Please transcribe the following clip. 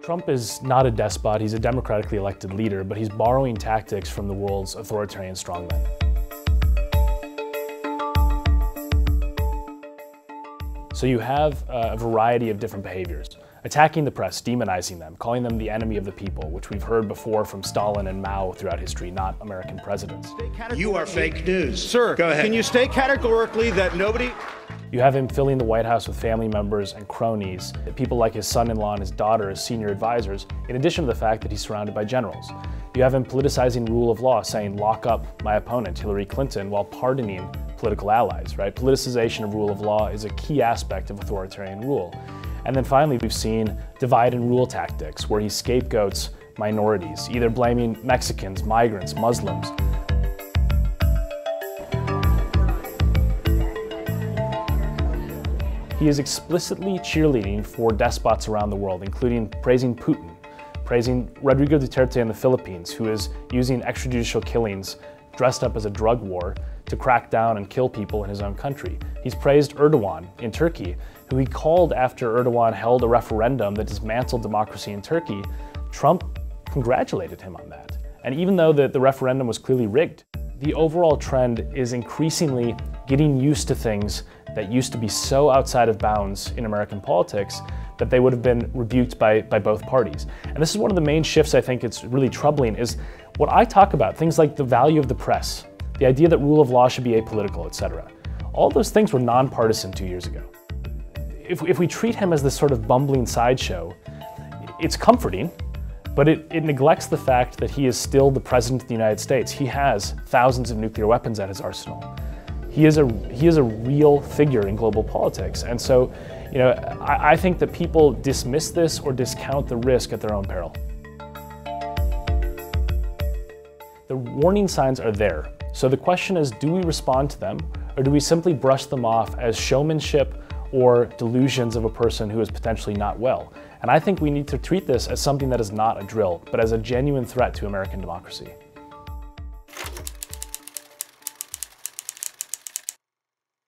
Trump is not a despot, he's a democratically elected leader, but he's borrowing tactics from the world's authoritarian strongmen. So you have a variety of different behaviors. Attacking the press, demonizing them, calling them the enemy of the people, which we've heard before from Stalin and Mao throughout history, not American presidents. You are fake news. Sir, go ahead. Can you state categorically that nobody... You have him filling the White House with family members and cronies, people like his son-in-law and his daughter as senior advisors, in addition to the fact that he's surrounded by generals. You have him politicizing rule of law, saying, lock up my opponent, Hillary Clinton, while pardoning political allies, right? Politicization of rule of law is a key aspect of authoritarian rule. And then finally, we've seen divide and rule tactics, where he scapegoats minorities, either blaming Mexicans, migrants, Muslims. He is explicitly cheerleading for despots around the world, including praising Putin, praising Rodrigo Duterte in the Philippines, who is using extrajudicial killings dressed up as a drug war to crack down and kill people in his own country. He's praised Erdogan in Turkey, who he called after Erdogan held a referendum that dismantled democracy in Turkey. Trump congratulated him on that. And even though the referendum was clearly rigged, the overall trend is increasingly getting used to things that used to be so outside of bounds in American politics that they would have been rebuked by both parties. And this is one of the main shifts I think it's really troubling, is what I talk about, things like the value of the press, the idea that rule of law should be apolitical, etc. All those things were nonpartisan 2 years ago. If we treat him as this sort of bumbling sideshow, it's comforting, but it neglects the fact that he is still the president of the United States. He has thousands of nuclear weapons at his arsenal. He is a real figure in global politics. And so, you know, I think that people dismiss this or discount the risk at their own peril. The warning signs are there. So the question is, do we respond to them, or do we simply brush them off as showmanship or delusions of a person who is potentially not well? And I think we need to treat this as something that is not a drill, but as a genuine threat to American democracy.